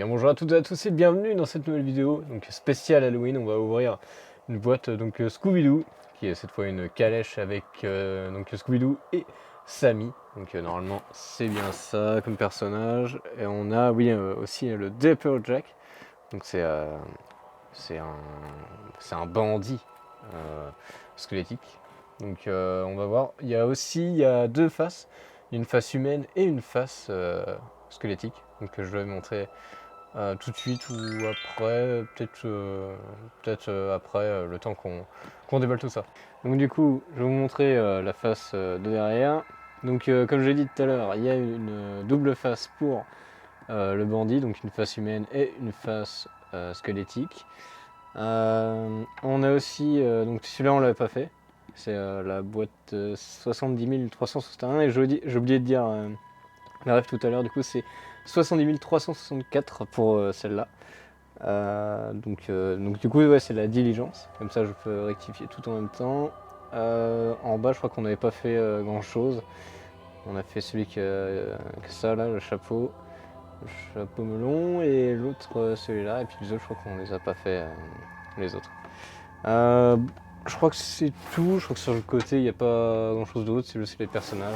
bien bonjour à toutes et à tous et bienvenue dans cette nouvelle vidéo donc spéciale Halloween. On va ouvrir une boîte donc Scooby-Doo qui est cette fois une calèche avec donc Scooby-Doo et Sammy. Donc normalement c'est bien ça comme personnage. Et on a aussi le Dapper Jack. Donc c'est un bandit squelettique. Donc on va voir. Il y a deux faces, une face humaine et une face squelettique. Donc je vais montrer tout de suite ou après, peut-être après le temps qu'on déballe tout ça. Donc du coup, je vais vous montrer la face de derrière. Donc comme je l'ai dit tout à l'heure, il y a une double face pour le bandit, donc une face humaine et une face squelettique. On a aussi, donc celui-là on l'avait pas fait, c'est la boîte 70 361 et j'ai oublié de dire la rêve tout à l'heure, du coup c'est 70 364 pour celle-là. Donc du coup ouais, c'est la diligence, comme ça je peux rectifier tout en même temps. En bas je crois qu'on n'avait pas fait grand chose. On a fait celui que ça là, le chapeau melon et l'autre celui-là, et puis les autres je crois qu'on les a pas fait les autres. Je crois que c'est tout, je crois que sur le côté il n'y a pas grand chose d'autre, c'est juste les personnages.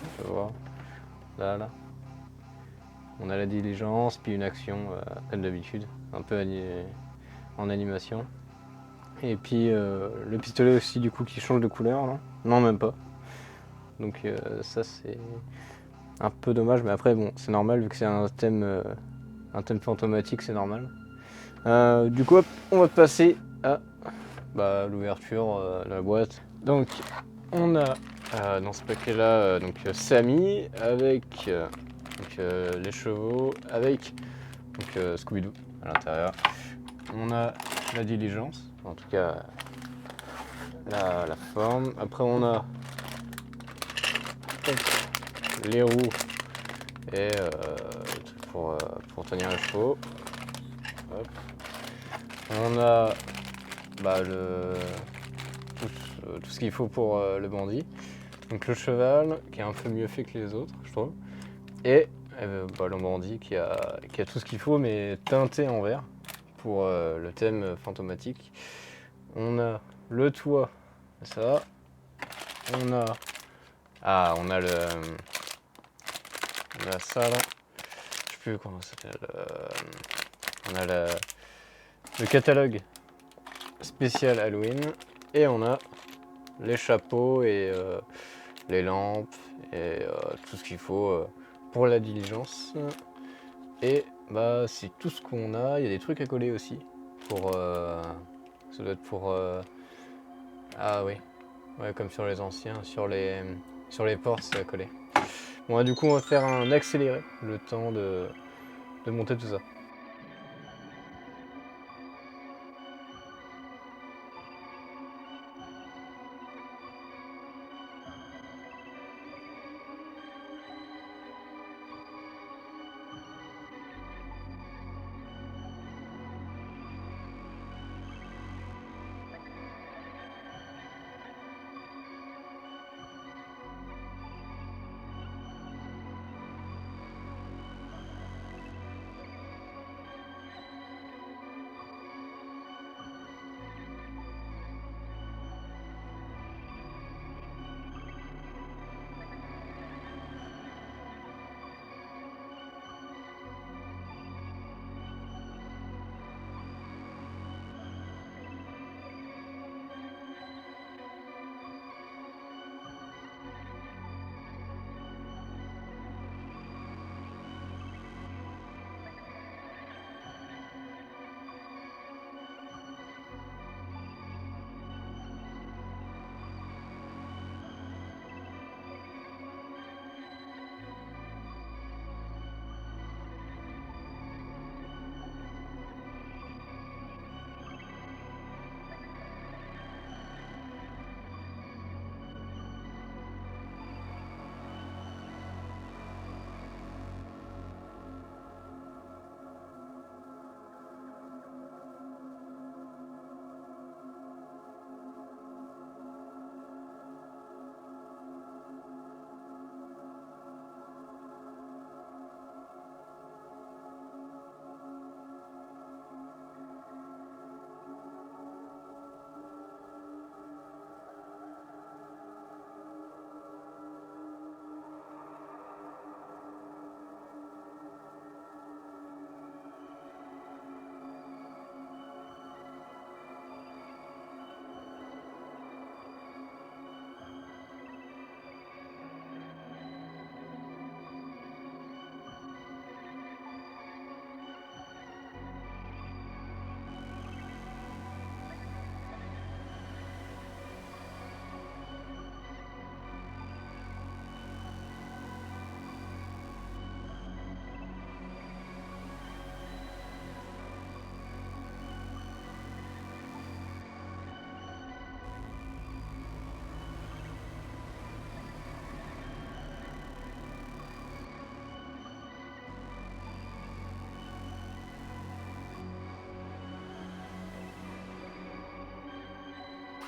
On peut voir. Là. On a la diligence, puis une action, comme d'habitude, un peu en animation. Et puis le pistolet aussi du coup qui change de couleur là. Non même pas. Donc ça c'est un peu dommage, mais après bon c'est normal vu que c'est un thème fantomatique, c'est normal. Du coup hop, on va passer à l'ouverture de la boîte. Donc on a dans ce paquet là Sammy avec les chevaux, avec Scooby-Doo à l'intérieur. On a la diligence, en tout cas la forme. Après on a les roues et le truc pour tenir les chevaux. Hop. On a tout ce qu'il faut pour le bandit. Donc le cheval qui est un peu mieux fait que les autres, je trouve. Et le bandit qui a tout ce qu'il faut mais teinté en vert pour le thème fantomatique. On a le toit, ça. On a on a la salle. Je sais plus comment ça s'appelle. On a le catalogue spécial Halloween et on a les chapeaux et les lampes et tout ce qu'il faut pour la diligence. Et c'est tout ce qu'on a. Il y a des trucs à coller aussi pour ça doit être pour ah oui, ouais, comme sur les anciens, sur les portes c'est à coller. Bon du coup on va faire un accéléré, le temps de monter tout ça.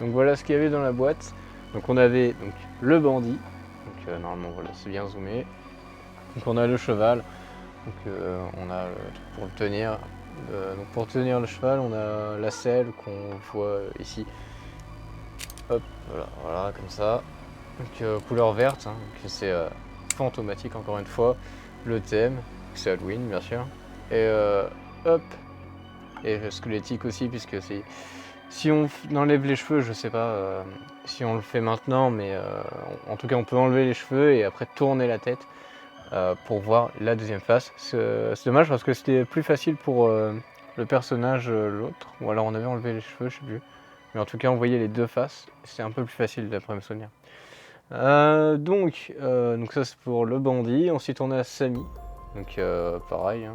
Donc voilà ce qu'il y avait dans la boîte. Donc on avait donc, le bandit. Donc normalement voilà, c'est bien zoomé. Donc on a le cheval. Donc on a pour le tenir. Donc pour tenir le cheval, on a la selle qu'on voit ici. Hop, voilà, comme ça. Donc couleur verte, hein, donc c'est fantomatique encore une fois. Le thème, c'est Halloween bien sûr. Et hop, et squelettique aussi puisque c'est... Si on enlève les cheveux, je sais pas si on le fait maintenant, mais en tout cas on peut enlever les cheveux et après tourner la tête pour voir la deuxième face. C'est dommage parce que c'était plus facile pour le personnage l'autre, ou alors on avait enlevé les cheveux, je sais plus. Mais en tout cas on voyait les deux faces, c'est un peu plus facile d'après mes souvenirs. Donc ça c'est pour le bandit. Ensuite on a Samy, donc pareil, hein,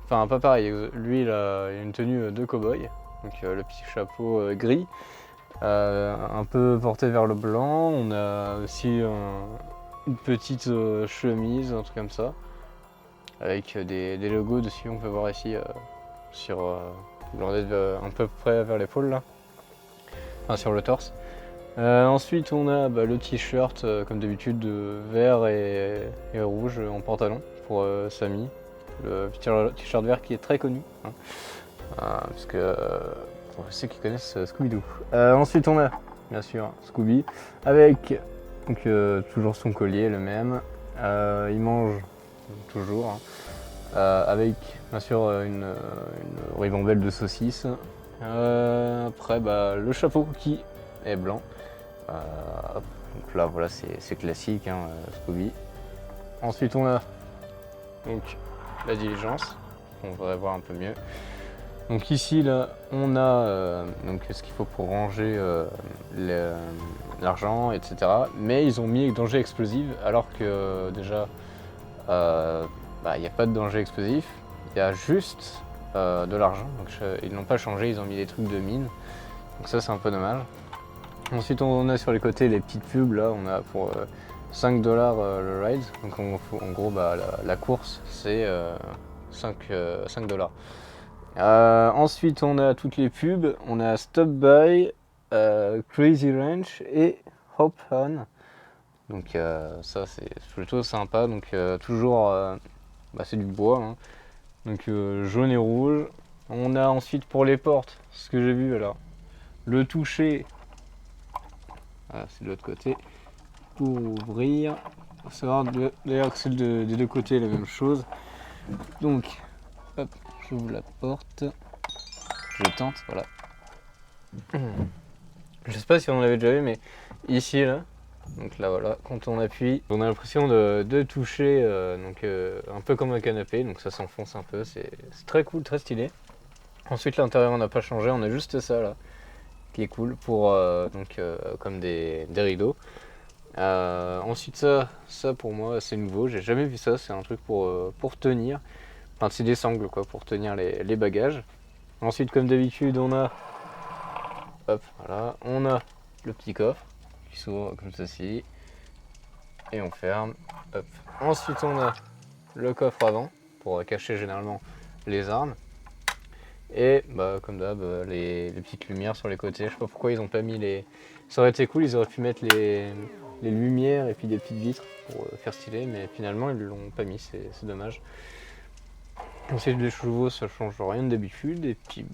enfin pas pareil, lui il a une tenue de cow-boy, donc le petit chapeau gris, un peu porté vers le blanc. On a aussi une petite chemise, un truc comme ça, avec des logos dessus, on peut voir ici sur un peu près vers l'épaule là, enfin sur le torse. Ensuite on a le t-shirt comme d'habitude de vert et rouge en pantalon pour Samy, le t-shirt vert qui est très connu, hein, parce que pour ceux qui connaissent Scooby-Doo. Ensuite on a bien sûr Scooby avec donc, toujours son collier le même, il mange toujours, hein, avec bien sûr une ribambelle de saucisses. Après le chapeau qui est blanc. Donc là voilà c'est classique, hein, Scooby. Ensuite on a donc la diligence, on voudrait voir un peu mieux. Donc ici là on a donc ce qu'il faut pour ranger l'argent, etc. Mais ils ont mis danger explosif alors que déjà il n'y a pas de danger explosif, il y a juste de l'argent. Donc ils n'ont pas changé, ils ont mis des trucs de mine. Donc ça c'est un peu dommage. Ensuite on a sur les côtés les petites pubs, là on a pour 5$ le ride, donc en gros la course c'est 5$. Ensuite on a toutes les pubs, on a Stop By, Crazy Ranch et Hop On. Donc ça c'est plutôt sympa, donc toujours c'est du bois, hein. Donc jaune et rouge. On a ensuite pour les portes, ce que j'ai vu alors, le toucher. Voilà, c'est de l'autre côté. Pour ouvrir, il faut savoir d'ailleurs que celle des deux côtés est la même chose. Donc, hop, j'ouvre la porte. Je tente, voilà. Je sais pas si on l'avait déjà vu, mais ici, là, donc là, voilà, quand on appuie, on a l'impression de toucher, un peu comme un canapé, donc ça s'enfonce un peu, c'est très cool, très stylé. Ensuite, l'intérieur, on n'a pas changé, on a juste ça, là, qui est cool pour comme des rideaux. Ensuite ça pour moi c'est nouveau, j'ai jamais vu ça, c'est un truc pour tenir, enfin c'est des sangles quoi, pour tenir les bagages. Ensuite comme d'habitude on a on a le petit coffre qui s'ouvre comme ceci et on ferme, hop. Ensuite on a le coffre avant pour cacher généralement les armes. Et comme d'hab, les petites lumières sur les côtés. Je sais pas pourquoi ils ont pas mis les... Ça aurait été cool, ils auraient pu mettre les lumières et puis des petites vitres pour faire stylé, mais finalement ils l'ont pas mis, c'est dommage. Ensuite les chevaux ça change rien d'habitude, et puis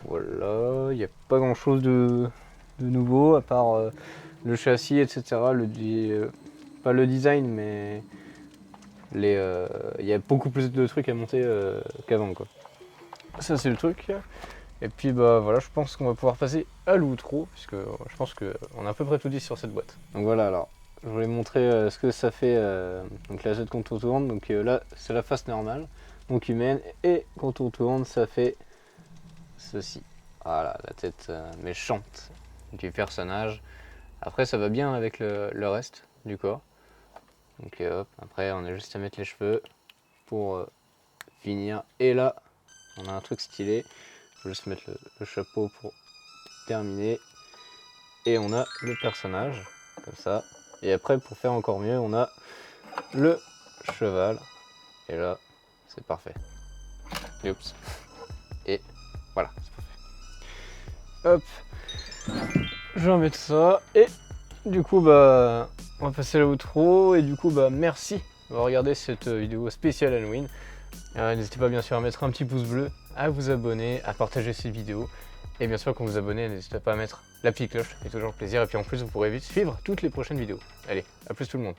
voilà, il n'y a pas grand chose de nouveau à part le châssis, etc. Pas le design, mais il y a beaucoup plus de trucs à monter qu'avant quoi. Ça c'est le truc. Et puis voilà, je pense qu'on va pouvoir passer à l'outro, puisque je pense qu'on a à peu près tout dit sur cette boîte. Donc voilà, alors je voulais montrer ce que ça fait, donc la jette quand on tourne. Donc là c'est la face normale, donc humaine, et quand on tourne ça fait ceci. Voilà, la tête méchante du personnage. Après ça va bien avec le reste du corps. Donc hop, après on a juste à mettre les cheveux pour finir. Et là on a un truc stylé. Je vais juste mettre le chapeau pour terminer. Et on a le personnage, comme ça. Et après, pour faire encore mieux, on a le cheval. Et là, c'est parfait. Oups. Et voilà, c'est parfait. Hop. Je vais en mettre ça et du coup bah on va passer à l'outro et du coup bah merci d'avoir regardé cette vidéo spéciale Halloween. N'hésitez pas bien sûr à mettre un petit pouce bleu, à vous abonner, à partager cette vidéo et bien sûr quand vous abonnez n'hésitez pas à mettre la petite cloche, ça fait toujours plaisir et puis en plus vous pourrez vite suivre toutes les prochaines vidéos. Allez, à plus tout le monde.